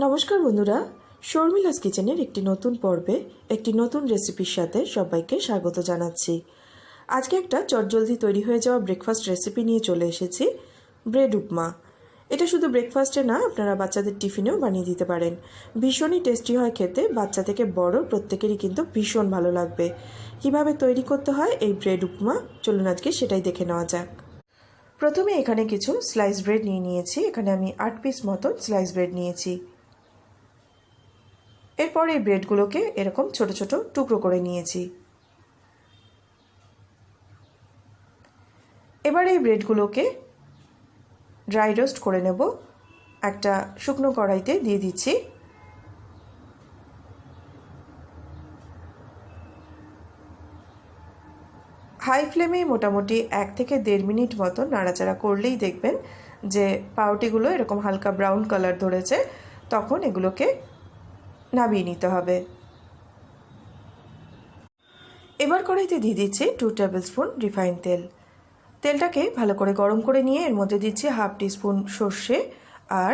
নমস্কার বন্ধুরা, শর্মিলাস কিচেনের একটি নতুন পর্বে একটি নতুন রেসিপির সাথে সবাইকে স্বাগত জানাচ্ছি। আজকে একটা চটজলদি তৈরি হয়ে যাওয়া ব্রেকফাস্ট রেসিপি নিয়ে চলে এসেছি, ব্রেড উপমা। এটা শুধু ব্রেকফাস্টে না, আপনারা বাচ্চাদের টিফিনেও বানিয়ে দিতে পারেন। ভীষণই টেস্টি হয় খেতে, বাচ্চা থেকে বড় প্রত্যেকেরই কিন্তু ভীষণ ভালো লাগবে। কিভাবে তৈরি করতে হয় এই ব্রেড উপমা, চলুন আজকে সেটাই দেখে নেওয়া যাক। প্রথমে এখানে কিছু স্লাইস ব্রেড নিয়ে নিয়েছি। এখানে আমি 8 পিস মতন স্লাইস ব্রেড নিয়েছি। এরপর এই ব্রেডগুলোকে এরকম ছোট ছোট টুকরো করে নিয়েছি। এবার এই ব্রেডগুলোকে ড্রাই রোস্ট করে নেব। একটা শুকনো কড়াইতে দিয়ে দিচ্ছি। হাই ফ্লেমে মোটামুটি 1 থেকে 1.5 মিনিট মতো নাড়াচাড়া করলেই দেখবেন যে পাউরুটিগুলো এরকম হালকা ব্রাউন কালার ধরেছে। তখন এগুলোকে নামিয়ে নিতে হবে। এবার কড়াইতে দিয়ে দিচ্ছি 2 টেবিল স্পুন রিফাইন্ড তেল। তেলটাকে ভালো করে গরম করে নিয়ে এর মধ্যে দিচ্ছি 1/2 টিস্পুন সর্ষে আর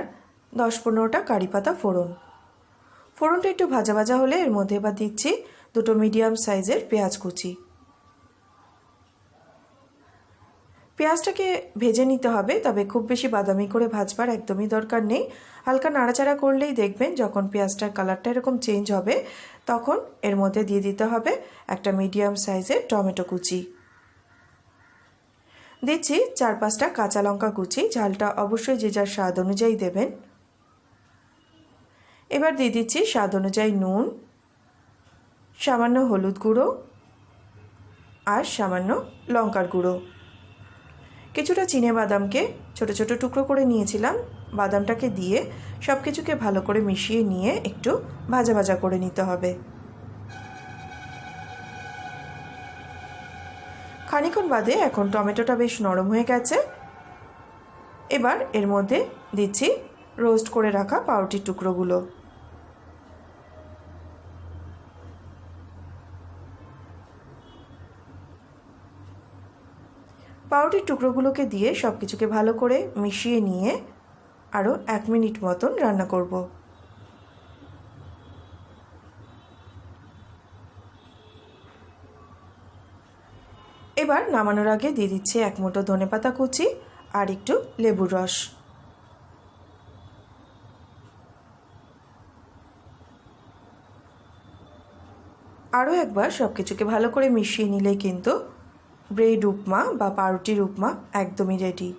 10-15টা কারি পাতা ফোড়ন। ফোড়নটা একটু ভাজা ভাজা হলে এর মধ্যে এবার দিচ্ছি 2টো মিডিয়াম সাইজের পেঁয়াজ কুচি। পেঁয়াজটাকে ভেজে নিতে হবে, তবে খুব বেশি বাদামি করে ভাজবার একদমই দরকার নেই। হালকা নাড়াচাড়া করলেই দেখবেন যখন পেঁয়াজটার কালারটা এরকম চেঞ্জ হবে, তখন এর মধ্যে দিয়ে দিতে হবে একটা মিডিয়াম সাইজের টমেটো কুচি। দিচ্ছি 4-5টা কাঁচা লঙ্কা কুচি। ঝালটা অবশ্যই যে যার স্বাদ অনুযায়ী দেবেন। এবার দিয়ে দিচ্ছি স্বাদ অনুযায়ী নুন, সামান্য হলুদ গুঁড়ো আর সামান্য লঙ্কার গুঁড়ো। কিছুটা চিনে বাদামকে ছোট ছোট টুকরো করে নিয়েছিলাম। বাদামটাকে দিয়ে সব কিছুকে ভালো করে মিশিয়ে নিয়ে একটু ভাজা ভাজা করে নিতে হবে। খানিকক্ষণ বাদে এখন টমেটোটা বেশ নরম হয়ে গেছে। এবার এর মধ্যে দিচ্ছি রোস্ট করে রাখা পাউরুটির টুকরোগুলো। পাউরুটির টুকরোগুলোকে দিয়ে সব কিছুকে ভালো করে মিশিয়ে নিয়ে আরও 1 মিনিট মতন রান্না করব। এবার নামানোর আগে দিয়ে দিচ্ছি 1 মুঠো ধনেপাতা কুচি আর একটু লেবুর রস। আরও একবার সব কিছুকে ভালো করে মিশিয়ে নিলেই কিন্তু ব্রেড উপমা বা পাউরুটির উপমা একদমই রেডি।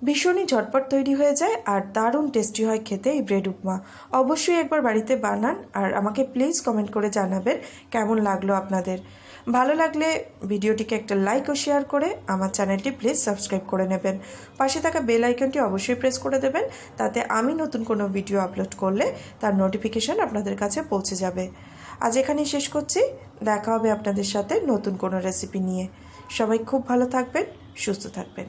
ভীষণই ঝটপট তৈরি হয়ে যায় আর দারুণ টেস্টি হয় খেতে এই ব্রেড উপমা। অবশ্যই একবার বাড়িতে বানান আর আমাকে প্লিজ কমেন্ট করে জানাবেন কেমন লাগলো আপনাদের। ভালো লাগলে ভিডিওটিকে একটা লাইক ও শেয়ার করে আমার চ্যানেলটি প্লিজ সাবস্ক্রাইব করে নেবেন। পাশে থাকা বেল আইকনটি অবশ্যই প্রেস করে দেবেন, তাতে আমি নতুন কোনো ভিডিও আপলোড করলে তার নোটিফিকেশান আপনাদের কাছে পৌঁছে যাবে। আজ এখানেই শেষ করছি। দেখা হবে আপনাদের সাথে নতুন কোনো রেসিপি নিয়ে। সবাই খুব ভালো থাকবেন, সুস্থ থাকবেন।